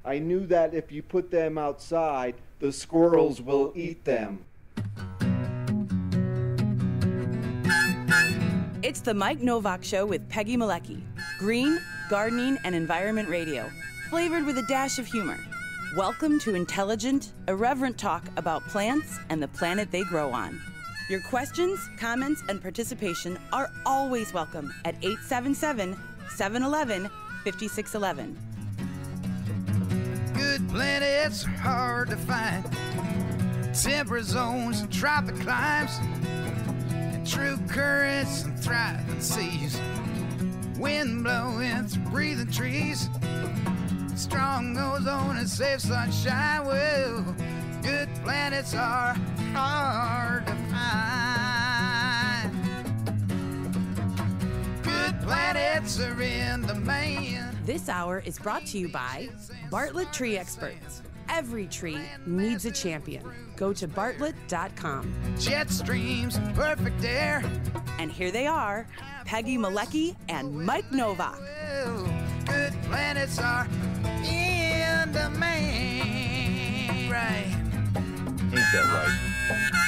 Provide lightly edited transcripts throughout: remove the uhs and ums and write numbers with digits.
I knew that if you put them outside, the squirrels will eat them. It's the Mike Novak Show with Peggy Malecki. Green, gardening, and environment radio. Flavored with a dash of humor. Welcome to intelligent, irreverent talk about plants and the planet they grow on. Your questions, comments, and participation are always welcome at 877-711-5611. Good planets are hard to find. Temperate zones and tropic climes. And true currents and thriving seas. Wind blowing through breathing trees. Strong ozone and safe sunshine. Well, good planets are hard to find. Good planets are in the man. This hour is brought to you by Bartlett Tree Experts. Every tree needs a champion. Go to bartlett.com. Jet streams, perfect air. And here they are, Peggy Malecki and Mike Novak. Well, good planets are in the man. Right. Ain't that right?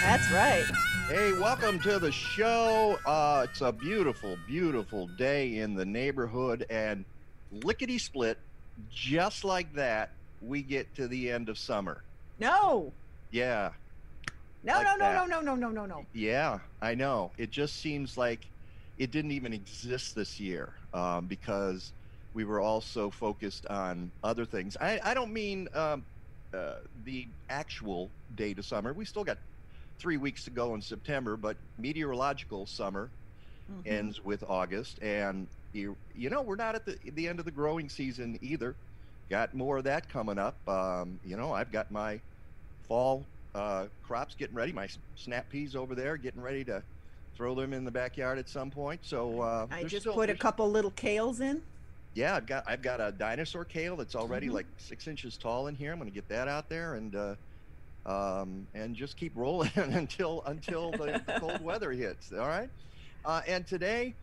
That's right. Hey, welcome to the show. It's a beautiful, beautiful day in the neighborhood, and lickety-split, just like that, we get to the end of summer. No. Yeah. No, like no, no, that. no, no, no, no, no. Yeah, I know. It just seems like it didn't even exist this year because we were all so focused on other things. I don't mean the actual date of summer. We still got 3 weeks to go in September, but meteorological summer ends with August, and you know, we're not at the end of the growing season either. Got more of that coming up. You know, I've got my fall crops getting ready. My snap peas over there getting ready to throw them in the backyard at some point. So I just put a couple little kales in. Yeah, I've got a dinosaur kale that's already like 6 inches tall in here. I'm going to get that out there and just keep rolling until the cold weather hits. All right. And today,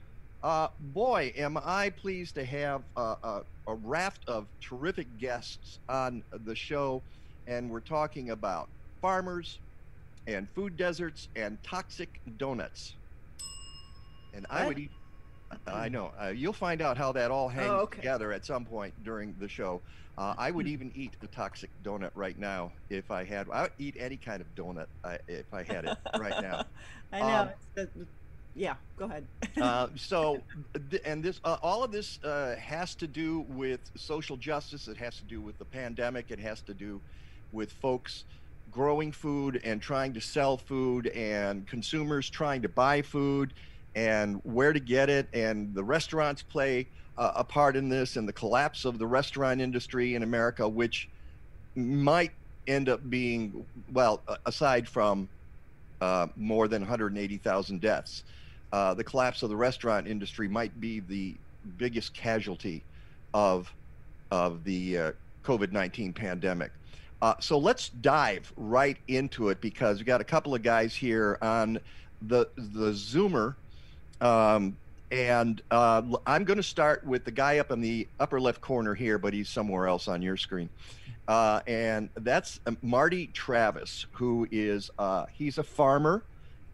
boy, am I pleased to have a raft of terrific guests on the show, and we're talking about farmers and food deserts and toxic donuts. And I would eat. I know. You'll find out how that all hangs together at some point during the show. I would even eat a toxic donut right now if I had. I would eat any kind of donut if I had it right now. I know. Yeah, go ahead. And this, all of this has to do with social justice. It has to do with the pandemic. It has to do with folks growing food and trying to sell food, and consumers trying to buy food, and where to get it. And the restaurants play a part in this, and the collapse of the restaurant industry in America, which might end up being, well, aside from more than 180,000 deaths, the collapse of the restaurant industry might be the biggest casualty of the COVID-19 pandemic. So let's dive right into it, because we got a couple of guys here on the Zoomer. And I'm going to start with the guy up in the upper left corner here, but he's somewhere else on your screen. And that's Marty Travis, who is he's a farmer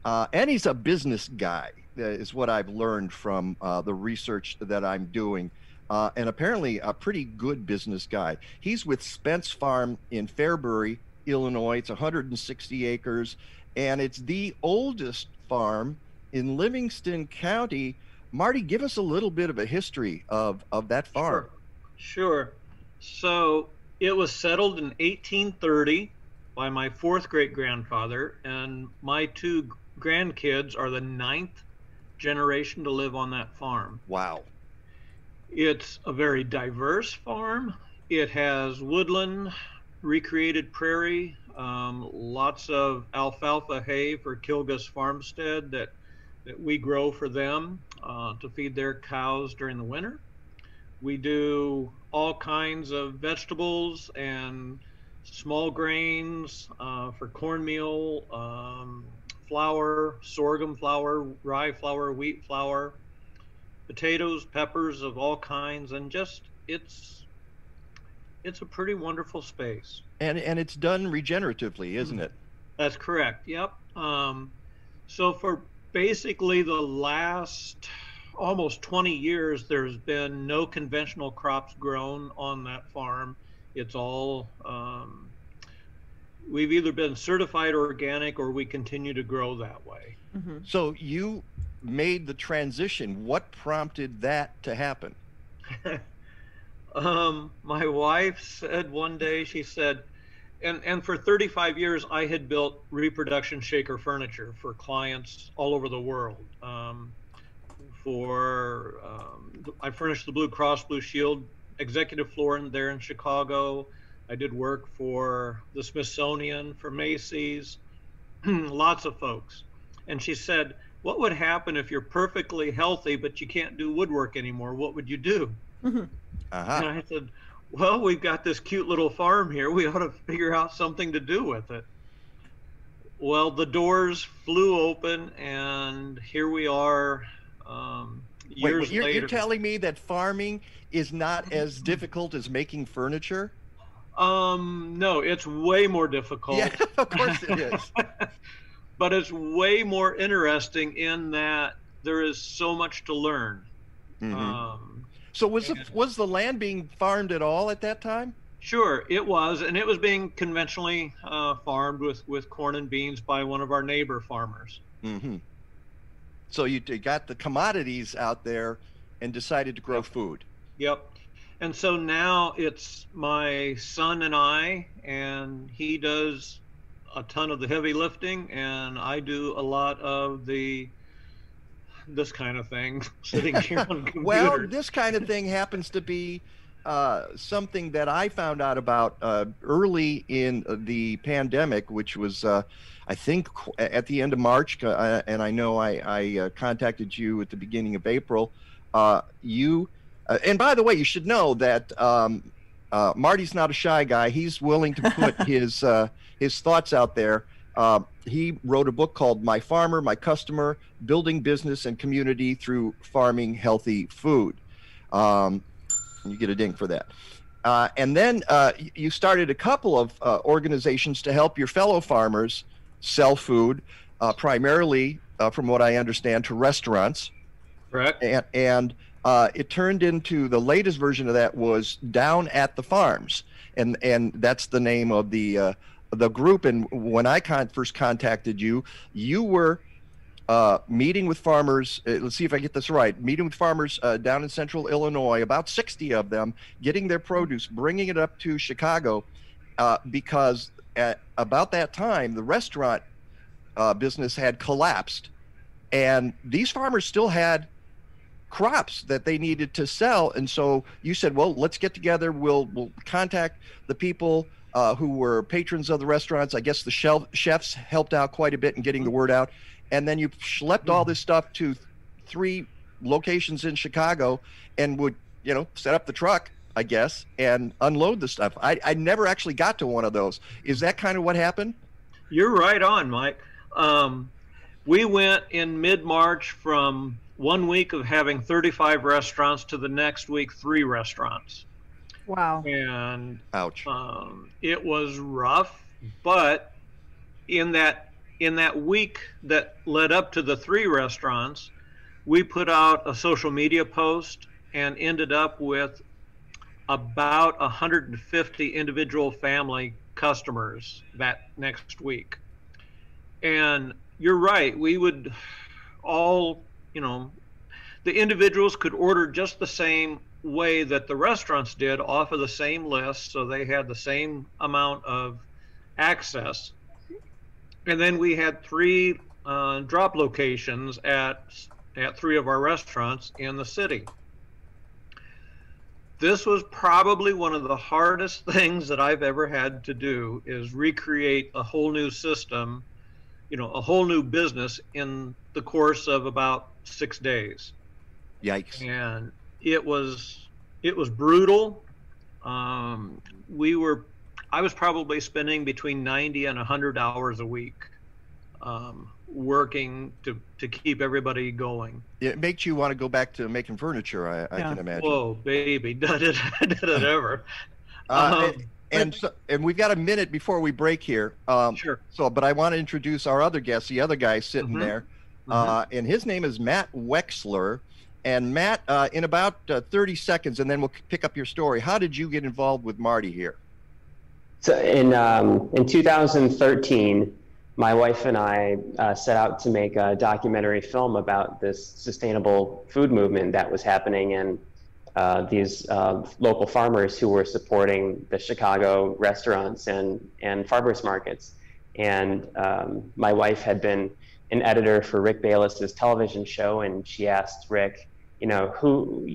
and he's a business guy, is what I've learned from the research that I'm doing. And apparently a pretty good business guy. He's with Spence Farm in Fairbury, Illinois. It's 160 acres, and it's the oldest farm in Livingston County. Marty, give us a little bit of a history of that farm. Sure. So it was settled in 1830 by my fourth great-grandfather, and my two grandkids are the 9th generation to live on that farm. Wow. It's a very diverse farm. It has woodland, recreated prairie, lots of alfalfa hay for Kilgus Farmstead that we grow for them to feed their cows during the winter. We do all kinds of vegetables and small grains for cornmeal, flour, sorghum flour, rye flour, wheat flour, potatoes, peppers of all kinds, and just it's it's a pretty wonderful space. And it's done regeneratively, isn't it? That's correct. Yep. So for basically the last almost 20 years, there's been no conventional crops grown on that farm. It's all, we've either been certified organic or we continue to grow that way. Mm-hmm. So you made the transition. What prompted that to happen? My wife said one day, she said, and for 35 years, I had built reproduction shaker furniture for clients all over the world. I furnished the Blue Cross Blue Shield executive floor there in Chicago. I did work for the Smithsonian, for Macy's, lots of folks. And she said, what would happen if you're perfectly healthy, but you can't do woodwork anymore? What would you do? Mm-hmm. Uh-huh. And I said, well, we've got this cute little farm here. We ought to figure out something to do with it. Well, the doors flew open, and here we are years later. You're telling me that farming is not as difficult as making furniture? No, it's way more difficult. Yeah, of course it is. But it's way more interesting in that there is so much to learn. Mm-hmm. So was the land being farmed at all at that time? Sure, it was, and it was being conventionally farmed with corn and beans by one of our neighbor farmers. Mm-hmm. So you got the commodities out there and decided to grow food. Yep. And so now it's my son and I, and he does a ton of the heavy lifting, and I do a lot of this kind of thing, sitting here on computers. Well, this kind of thing happens to be something that I found out about early in the pandemic, which was, I think, at the end of March, and I know I contacted you at the beginning of April. And by the way, you should know that Marty's not a shy guy. He's willing to put his thoughts out there. He wrote a book called My Farmer, My Customer, Building Business and Community Through Farming Healthy Food. You get a ding for that. And then you started a couple of organizations to help your fellow farmers sell food, primarily, from what I understand, to restaurants. Correct. And it turned into, the latest version of that was Down at the Farms. And that's the name of the group. And when I first contacted you, you were meeting with farmers, let's see if I get this right, meeting with farmers down in central Illinois, about 60 of them, getting their produce, bringing it up to Chicago, because at about that time, the restaurant business had collapsed. And these farmers still had crops that they needed to sell. And so you said, well, let's get together. We'll contact the people who were patrons of the restaurants. I guess the chefs helped out quite a bit in getting the word out. And then you schlepped all this stuff to 3 locations in Chicago and would, set up the truck, I guess, and unload the stuff. I never actually got to one of those. Is that kind of what happened? You're right on, Mike. We went in mid-March from 1 week of having 35 restaurants to the next week 3 restaurants. Wow. And ouch. It was rough, but in that week that led up to the 3 restaurants, we put out a social media post and ended up with about 150 individual family customers that next week. And you're right, we would all, the individuals could order just the same way that the restaurants did off of the same list, so they had the same amount of access. And then we had 3 drop locations at 3 of our restaurants in the city. This was probably one of the hardest things that I've ever had to do, is recreate a whole new system, a whole new business in the course of about 6 days. Yikes. And it was brutal. I was probably spending between 90 and 100 hours a week working to keep everybody going. It makes you want to go back to making furniture, I can imagine. Whoa, baby, did it ever. And we've got a minute before we break here. Sure. But I want to introduce our other guest, the other guy sitting there, and his name is Matt Wechsler. And Matt, in about 30 seconds, and then we'll pick up your story. How did you get involved with Marty here? So in 2013, my wife and I set out to make a documentary film about this sustainable food movement that was happening in these local farmers who were supporting the Chicago restaurants and farmers markets. And my wife had been an editor for Rick Bayless's television show, and she asked Rick, who,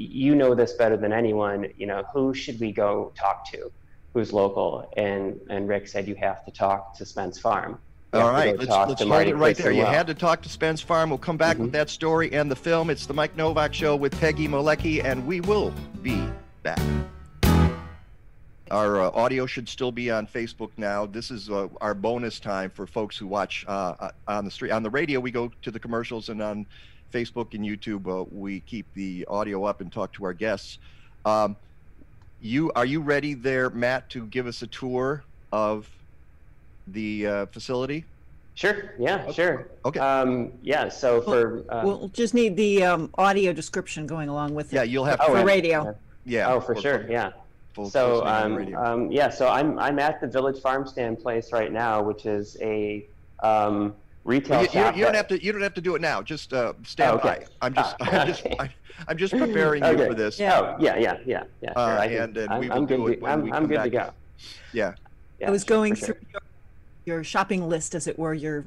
this better than anyone, who should we go talk to, who's local? And Rick said, you have to talk to Spence Farm. All right, let's hold it right there. You had to talk to Spence Farm. We'll come back with that story and the film. It's the Mike Novak Show with Peggy Malecki, and we will be back. Our audio should still be on Facebook now. This is our bonus time for folks who watch on the street. On the radio, we go to the commercials, and on Facebook and YouTube, we keep the audio up and talk to our guests. Are you ready there, Matt, to give us a tour of the facility? Sure. Yeah. Okay. Sure. Okay. Yeah. So for we'll just need the audio description going along with it. Yeah, you'll have to. For radio. Yeah. Oh, for sure. Yeah. So so I'm at the Village Farmstand place right now, which is a retail shop. You don't have to do it now. Just stand by. I'm just preparing you for this. Yeah. Yeah. Sure. I'm good to go. Yeah. I was going through your shopping list, as it were, your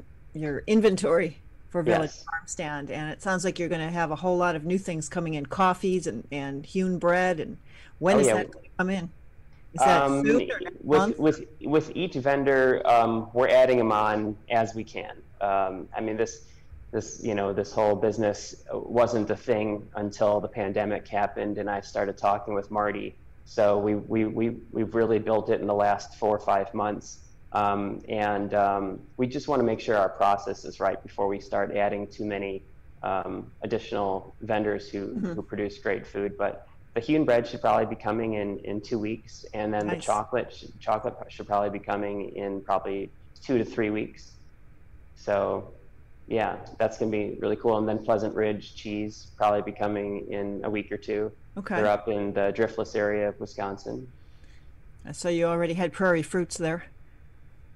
inventory for Village Farmstand, and it sounds like you're going to have a whole lot of new things coming in, coffees and hewn bread. And when is that going to come in? Is that soon or next month? With each vendor, we're adding them on as we can. I mean, this whole business wasn't a thing until the pandemic happened, and I started talking with Marty. So we've really built it in the last 4 or 5 months, and we just want to make sure our process is right before we start adding too many additional vendors who produce great food. But the hewn bread should probably be coming in 2 weeks, and then the chocolate should probably be coming in probably 2 to 3 weeks. So yeah, that's going to be really cool. And then Pleasant Ridge cheese probably be coming in a week or two. Okay. They're up in the Driftless area of Wisconsin. So you already had Prairie Fruits there.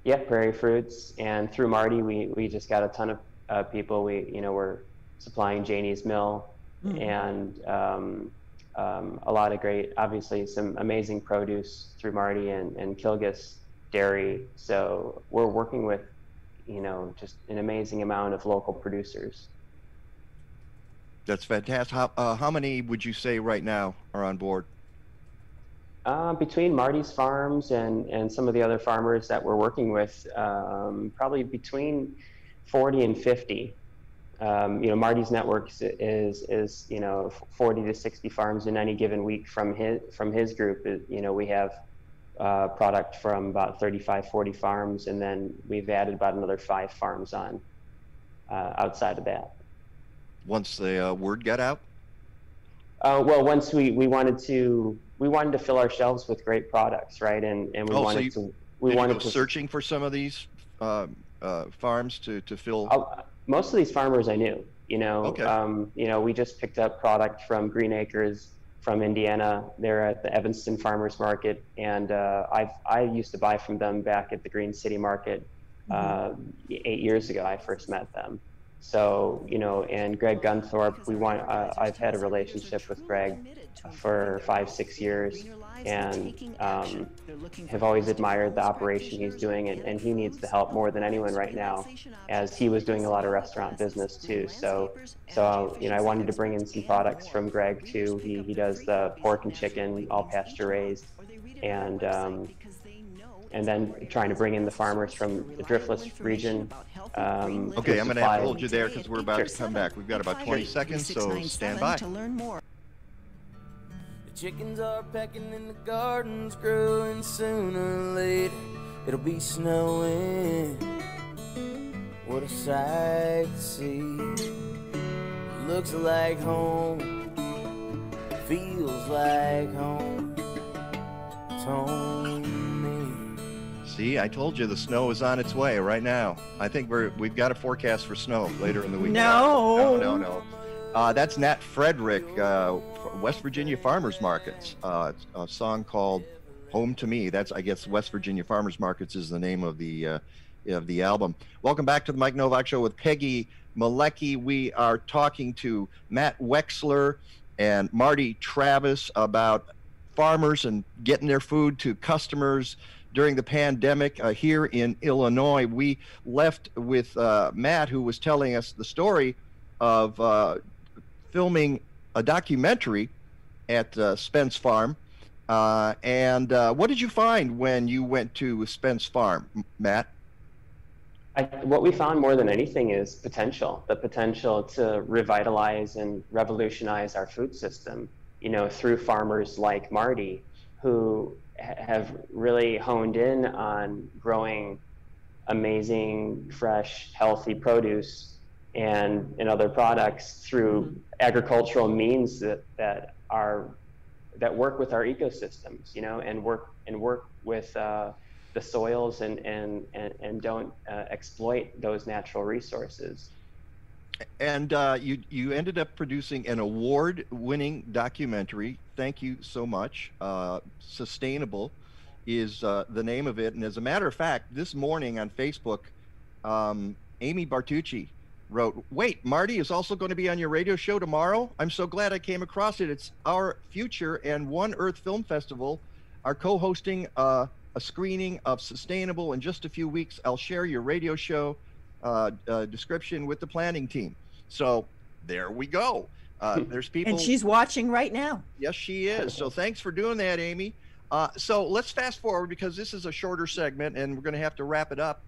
Yeah, Prairie Fruits, and through Marty, we just got a ton of people. We're supplying Janie's Mill, and a lot of great, obviously some amazing produce through Marty and Kilgus Dairy. So we're working with, just an amazing amount of local producers. That's fantastic. How many would you say right now are on board? Between Marty's farms and some of the other farmers that we're working with, probably between 40 and 50. Marty's network is 40 to 60 farms in any given week from his group. We have product from about 35, 40 farms, and then we've added about another 5 farms on outside of that. Once the word got out? Well, once we wanted to fill our shelves with great products, right? And we wanted to searching for some of these farms to fill. Most of these farmers I knew. Okay. We just picked up product from Green Acres from Indiana. They're at the Evanston Farmers Market, and I used to buy from them back at the Green City Market 8 years ago. I first met them. So, and Greg Gunthorpe, I've had a relationship with Greg for 5-6 years, and have always admired the operation he's doing, and he needs the help more than anyone right now, as he was doing a lot of restaurant business too. So I wanted to bring in some products from Greg too. He does the pork and chicken, all pasture raised, and then trying to bring in the farmers from the Driftless region. Okay, I'm going to have to hold you there because we're about to come back. We've got about 20 seconds, so stand by. The chickens are pecking in the gardens, growing sooner or later. It'll be snowing. What a sight to see. Looks like home. Feels like home. It's home. See, I told you the snow is on its way right now. I think we've got a forecast for snow later in the week. No. That's Nat Frederick, West Virginia Farmers Markets. A song called "Home to Me." That's, I guess, West Virginia Farmers Markets is the name of the album. Welcome back to the Mike Novak Show with Peggy Malecki. We are talking to Matt Wechsler and Marty Travis about farmers and getting their food to customers during the pandemic here in Illinois. We left with Matt, who was telling us the story of filming a documentary at Spence Farm. And what did you find when you went to Spence Farm, Matt? What we found more than anything is potential, the potential to revitalize and revolutionize our food system, you know, through farmers like Marty, who have really honed in on growing amazing, fresh, healthy produce and other products through agricultural means that work with our ecosystems, you know, and work with the soils and don't exploit those natural resources. And you ended up producing an award-winning documentary. Thank you so much. Sustainable is the name of it. And as a matter of fact, this morning on Facebook, Amy Bartucci wrote, "Wait, Marty is also going to be on your radio show tomorrow? I'm so glad I came across it. It's Our Future and One Earth Film Festival are co-hosting a screening of Sustainable in just a few weeks. I'll share your radio show description with the planning team." So there we go. There's people. And she's watching right now. Yes, she is. So thanks for doing that, Amy. So let's fast forward, because this is a shorter segment and we're going to have to wrap it up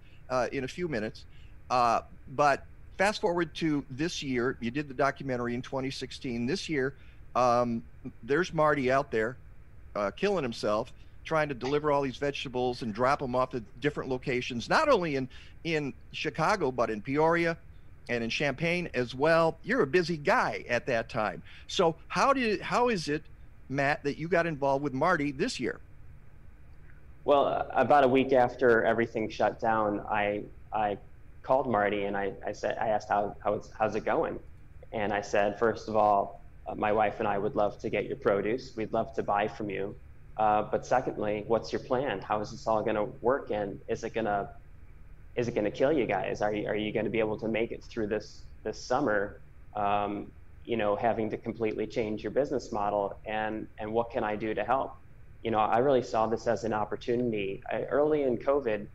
in a few minutes. But fast forward to this year. You did the documentary in 2016. This year, there's Marty out there killing himself, trying to deliver all these vegetables and drop them off at different locations, not only in Chicago, but in Peoria and in Champaign as well. You're a busy guy at that time. So how is it, Matt, that you got involved with Marty this year? Well, about a week after everything shut down, I called Marty and I asked how's it going? And I said, first of all, my wife and I would love to get your produce. We'd love to buy from you. But secondly, what's your plan? How is this all going to work? And is it going to kill you guys? Are you going to be able to make it through this summer? You know, having to completely change your business model, and what can I do to help? You know, I really saw this as an opportunity. Early in COVID,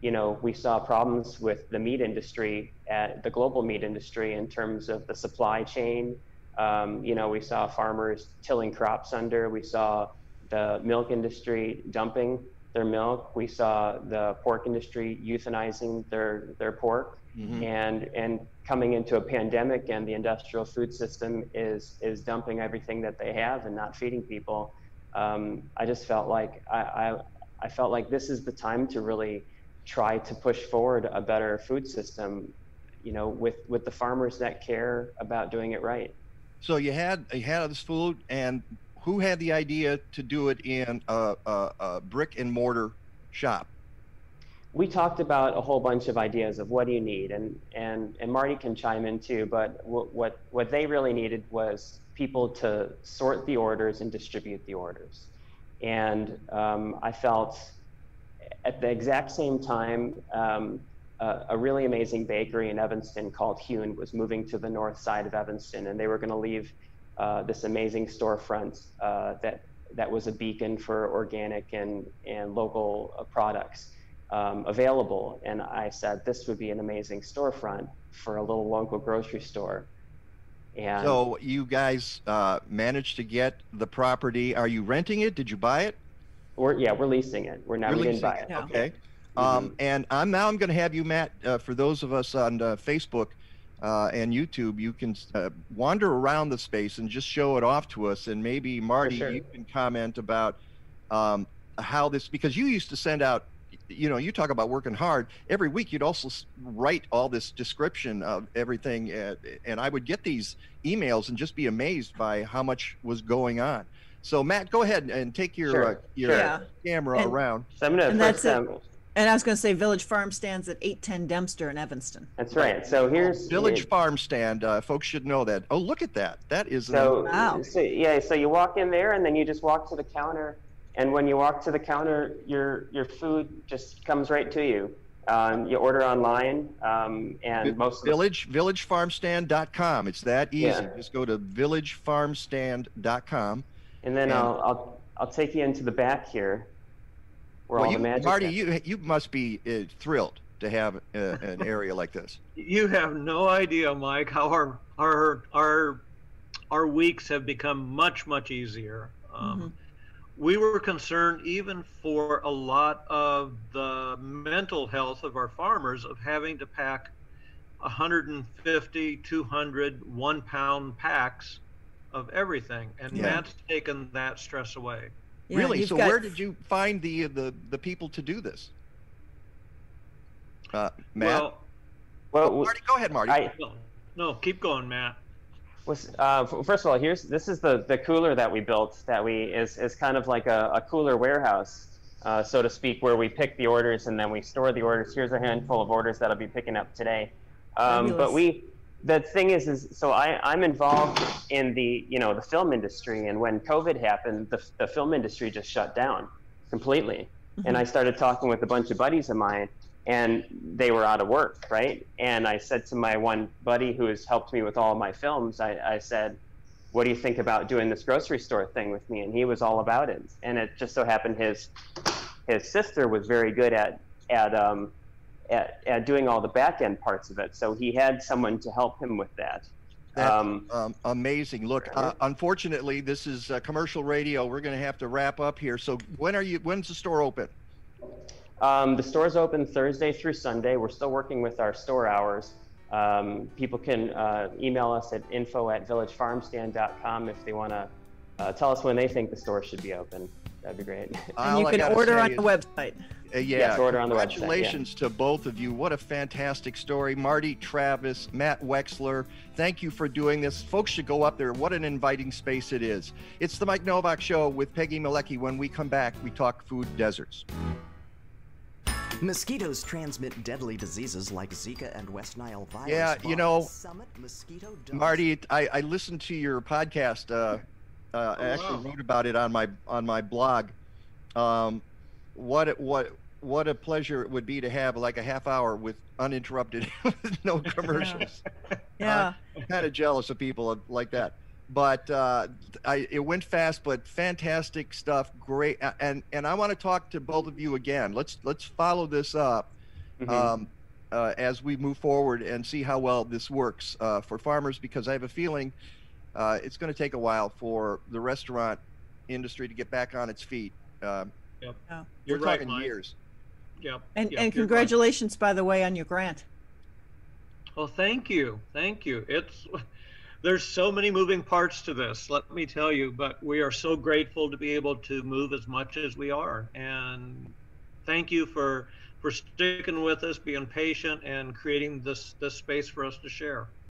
you know, we saw problems with the meat industry, the global meat industry, in terms of the supply chain. You know, we saw farmers tilling crops under. We saw the milk industry dumping their milk. We saw the pork industry euthanizing their pork. And coming into a pandemic, and the industrial food system is dumping everything that they have and not feeding people. I just felt like I felt like this is the time to really try to push forward a better food system, you know, with the farmers that care about doing it right. So you had this food, and who had the idea to do it in a brick and mortar shop? We talked about a whole bunch of ideas of what do you need, and Marty can chime in too, but what they really needed was people to sort the orders and distribute the orders. And I felt at the exact same time, a really amazing bakery in Evanston called Hune was moving to the north side of Evanston, and they were going to leave this amazing storefront that was a beacon for organic and local products available. And I said this would be an amazing storefront for a little local grocery store. And so you guys managed to get the property. Are you renting it? Did you buy it? We're leasing it. We didn't buy it. No. Okay. And I'm going to have you, Matt, for those of us on Facebook and YouTube, you can wander around the space and just show it off to us. And maybe Marty, you can comment about how this, because you used to send out, you know, you talk about working hard. Every week you'd also write all this description of everything. And I would get these emails and just be amazed by how much was going on. So Matt, go ahead and take your camera around. So I'm going to And I was going to say Village Farmstand's at 810 Dempster in Evanston. That's right. So here's Village Farmstand. Folks should know that. Oh, look at that. That is Wow. So you walk in there and then you just walk to the counter, and when you walk to the counter, your food just comes right to you. You order online, and most of villagefarmstand.com. It's that easy. Yeah. Just go to villagefarmstand.com. and then I'll take you into the back here, where all the magic. Marty, you must be thrilled to have an area like this. You have no idea, Mike, how our weeks have become much, much easier. We were concerned even for a lot of the mental health of our farmers of having to pack 150, 200, 1-pound packs of everything. And Matt's taken that stress away. Yeah, really? So where did you find the people to do this? Matt? Well, Marty, go ahead, Marty. No, keep going, Matt. First of all, this is the cooler that we built that is kind of like a cooler warehouse, so to speak, where we pick the orders and then we store the orders. Here's a handful of orders that I'll be picking up today. But the thing is so I'm involved in the film industry, and when COVID happened, the film industry just shut down completely. And I started talking with a bunch of buddies of mine, and they were out of work, right? And I said to my one buddy who has helped me with all of my films, I said, what do you think about doing this grocery store thing with me? And he was all about it. And it just so happened his sister was very good at doing all the back end parts of it. So he had someone to help him with that. That's amazing. Look, unfortunately, this is commercial radio. We're going to have to wrap up here. So when's the store open? The store's open Thursday through Sunday. We're still working with our store hours. People can email us at info@villagefarmstand.com if they want to tell us when they think the store should be open. That'd be great. And you can order on the website. Yes, order on the website. Congratulations to both of you. What a fantastic story. Marty Travis, Matt Wechsler, thank you for doing this. Folks should go up there. What an inviting space it is. It's the Mike Novak Show with Peggy Malecki. When we come back, we talk food deserts. Mosquitoes transmit deadly diseases like Zika and West Nile virus. Yeah, Marty, I listened to your podcast. I actually wrote about it on my blog. What a pleasure it would be to have like a half hour with uninterrupted, with no commercials. Yeah, I'm kind of jealous of people like that. But it went fast, but fantastic stuff. Great, and I want to talk to both of you again. Let's follow this up as we move forward and see how well this works for farmers, because I have a feeling it's going to take a while for the restaurant industry to get back on its feet. Yep. You're talking right, years. Yep. And congratulations, by the way, on your grant. Well, thank you. There's so many moving parts to this, let me tell you, but we are so grateful to be able to move as much as we are. And thank you for sticking with us, being patient, and creating this space for us to share.